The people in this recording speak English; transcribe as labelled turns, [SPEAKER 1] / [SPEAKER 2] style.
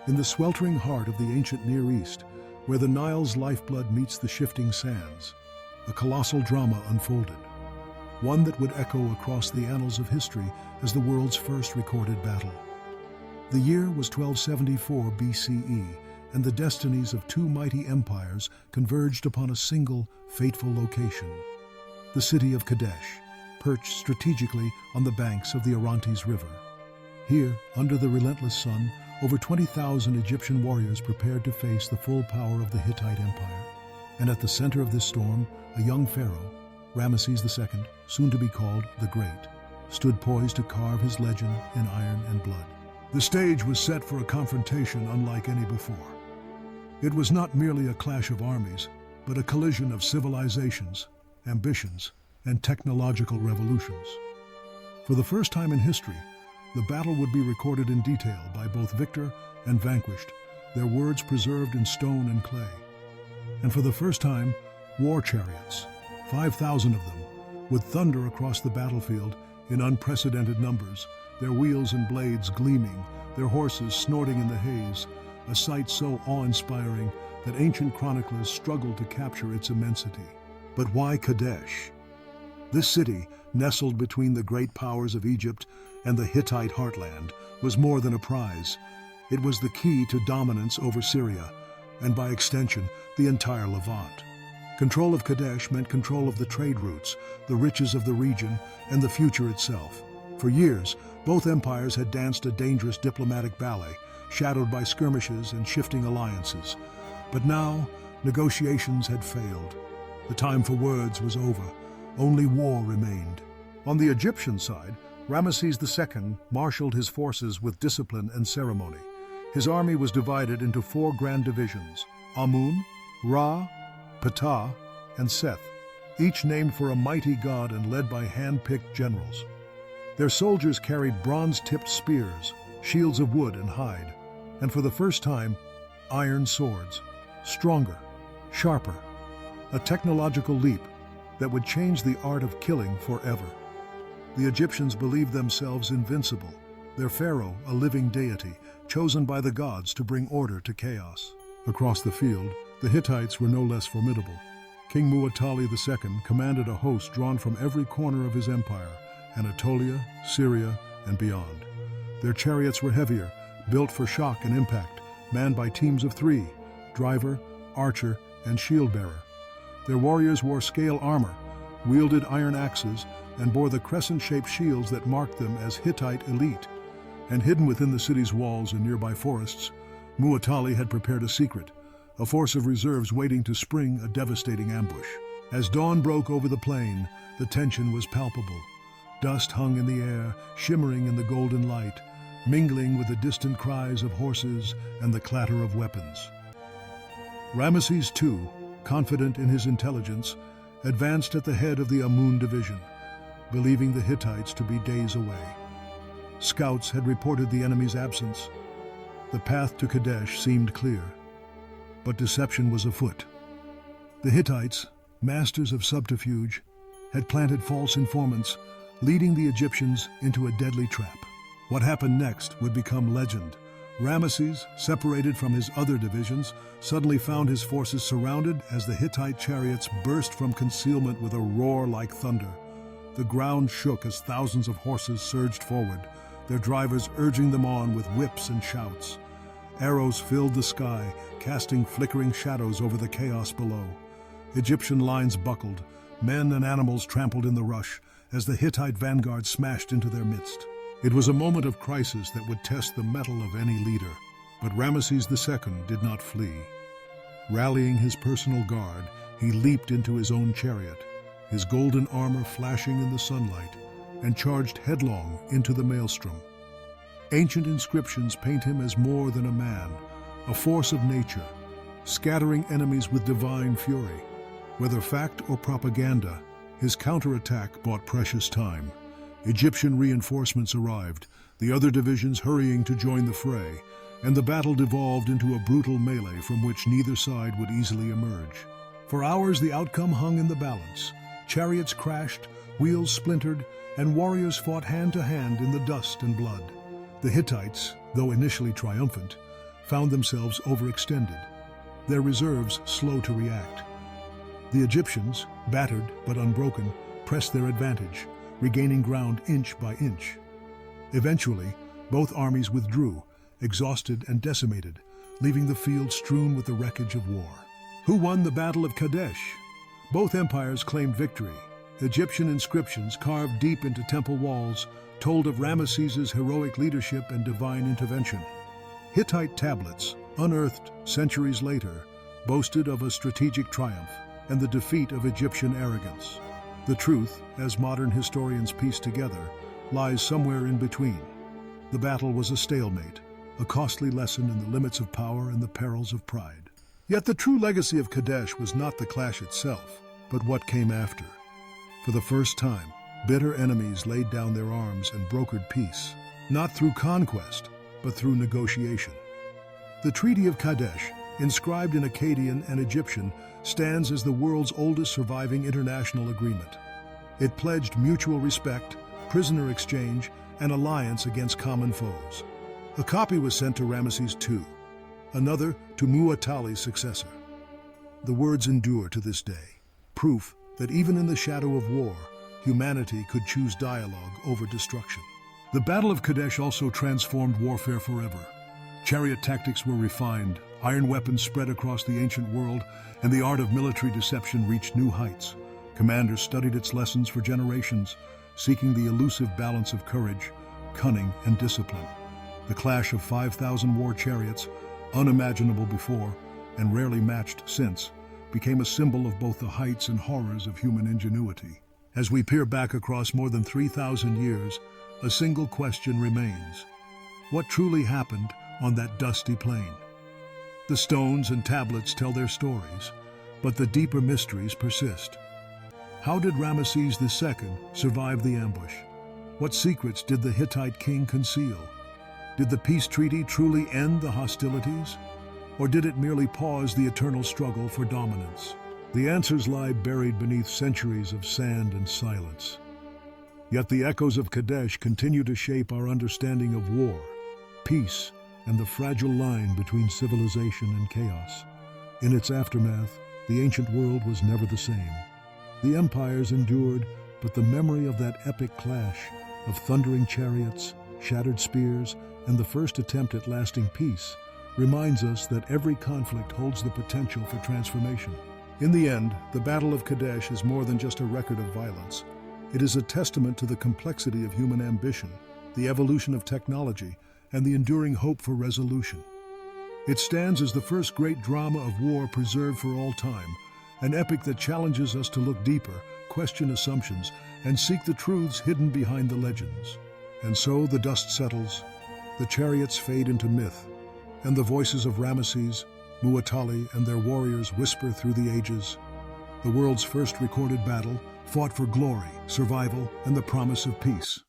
[SPEAKER 1] In the sweltering heart of the ancient Near East, where the Nile's lifeblood meets the shifting sands, a colossal drama unfolded, one that would echo across the annals of history as the world's first recorded battle. The year was 1274 BCE, and the destinies of two mighty empires converged upon a single, fateful location: the city of Kadesh, perched strategically on the banks of the Orontes River. Here, under the relentless sun, over 20,000 Egyptian warriors prepared to face the full power of the Hittite Empire. And at the center of this storm, a young pharaoh, Ramesses II, soon to be called the Great, stood poised to carve his legend in iron and blood. The stage was set for a confrontation unlike any before. It was not merely a clash of armies, but a collision of civilizations, ambitions, and technological revolutions. For the first time in history, the battle would be recorded in detail by both victor and vanquished, their words preserved in stone and clay. And for the first time, war chariots, 5,000 of them, would thunder across the battlefield in unprecedented numbers, their wheels and blades gleaming, their horses snorting in the haze, a sight so awe-inspiring that ancient chroniclers struggled to capture its immensity. But why Kadesh? This city, nestled between the great powers of Egypt and the Hittite heartland, was more than a prize. It was the key to dominance over Syria, and by extension, the entire Levant. Control of Kadesh meant control of the trade routes, the riches of the region, and the future itself. For years, both empires had danced a dangerous diplomatic ballet, shadowed by skirmishes and shifting alliances. But now, negotiations had failed. The time for words was over. Only war remained. On the Egyptian side, Ramesses II marshaled his forces with discipline and ceremony. His army was divided into 4 grand divisions: Amun, Ra, Ptah, and Seth, each named for a mighty god and led by hand-picked generals. Their soldiers carried bronze-tipped spears, shields of wood and hide, and for the first time, iron swords, stronger, sharper, a technological leap that would change the art of killing forever. The Egyptians believed themselves invincible, their pharaoh a living deity, chosen by the gods to bring order to chaos. Across the field, the Hittites were no less formidable. King Muwatalli II commanded a host drawn from every corner of his empire, Anatolia, Syria, and beyond. Their chariots were heavier, built for shock and impact, manned by teams of 3, driver, archer, and shield-bearer. Their warriors wore scale armor, wielded iron axes, and bore the crescent-shaped shields that marked them as Hittite elite. And hidden within the city's walls and nearby forests, Muwatalli had prepared a secret, a force of reserves waiting to spring a devastating ambush. As dawn broke over the plain, the tension was palpable. Dust hung in the air, shimmering in the golden light, mingling with the distant cries of horses and the clatter of weapons. Ramesses II, confident in his intelligence, advanced at the head of the Amun division, believing the Hittites to be days away. Scouts had reported the enemy's absence. The path to Kadesh seemed clear, but deception was afoot. The Hittites, masters of subterfuge, had planted false informants, leading the Egyptians into a deadly trap. What happened next would become legend. Ramesses, separated from his other divisions, suddenly found his forces surrounded as the Hittite chariots burst from concealment with a roar like thunder. The ground shook as thousands of horses surged forward, their drivers urging them on with whips and shouts. Arrows filled the sky, casting flickering shadows over the chaos below. Egyptian lines buckled, men and animals trampled in the rush as the Hittite vanguard smashed into their midst. It was a moment of crisis that would test the mettle of any leader, but Ramesses II did not flee. Rallying his personal guard, he leaped into his own chariot, his golden armor flashing in the sunlight, and charged headlong into the maelstrom. Ancient inscriptions paint him as more than a man, a force of nature, scattering enemies with divine fury. Whether fact or propaganda, his counterattack bought precious time. Egyptian reinforcements arrived, the other divisions hurrying to join the fray, and the battle devolved into a brutal melee from which neither side would easily emerge. For hours the outcome hung in the balance. Chariots crashed, wheels splintered, and warriors fought hand to hand in the dust and blood. The Hittites, though initially triumphant, found themselves overextended, their reserves slow to react. The Egyptians, battered but unbroken, pressed their advantage, regaining ground inch by inch. Eventually, both armies withdrew, exhausted and decimated, leaving the field strewn with the wreckage of war. Who won the Battle of Kadesh? Both empires claimed victory. Egyptian inscriptions carved deep into temple walls told of Ramesses' heroic leadership and divine intervention. Hittite tablets, unearthed centuries later, boasted of a strategic triumph and the defeat of Egyptian arrogance. The truth, as modern historians piece together, lies somewhere in between. The battle was a stalemate, a costly lesson in the limits of power and the perils of pride. Yet the true legacy of Kadesh was not the clash itself, but what came after. For the first time, bitter enemies laid down their arms and brokered peace, not through conquest, but through negotiation. The Treaty of Kadesh, inscribed in Akkadian and Egyptian, stands as the world's oldest surviving international agreement. It pledged mutual respect, prisoner exchange, and alliance against common foes. A copy was sent to Ramesses II, another to Mu'attali's successor. The words endure to this day, proof that even in the shadow of war, humanity could choose dialogue over destruction. The Battle of Kadesh also transformed warfare forever. Chariot tactics were refined, iron weapons spread across the ancient world, and the art of military deception reached new heights. Commanders studied its lessons for generations, seeking the elusive balance of courage, cunning, and discipline. The clash of 5,000 war chariots, unimaginable before and rarely matched since, became a symbol of both the heights and horrors of human ingenuity. As we peer back across more than 3,000 years, a single question remains. What truly happened on that dusty plain? The stones and tablets tell their stories, but the deeper mysteries persist. How did Ramesses II survive the ambush? What secrets did the Hittite king conceal? Did the peace treaty truly end the hostilities? Or did it merely pause the eternal struggle for dominance? The answers lie buried beneath centuries of sand and silence. Yet the echoes of Kadesh continue to shape our understanding of war, peace, and the fragile line between civilization and chaos. In its aftermath, the ancient world was never the same. The empires endured, but the memory of that epic clash, of thundering chariots, shattered spears, and the first attempt at lasting peace, reminds us that every conflict holds the potential for transformation. In the end, the Battle of Kadesh is more than just a record of violence. It is a testament to the complexity of human ambition, the evolution of technology, and the enduring hope for resolution. It stands as the first great drama of war preserved for all time, an epic that challenges us to look deeper, question assumptions, and seek the truths hidden behind the legends. And so the dust settles, the chariots fade into myth, and the voices of Ramesses, Mu'attali, and their warriors whisper through the ages. The world's first recorded battle fought for glory, survival, and the promise of peace.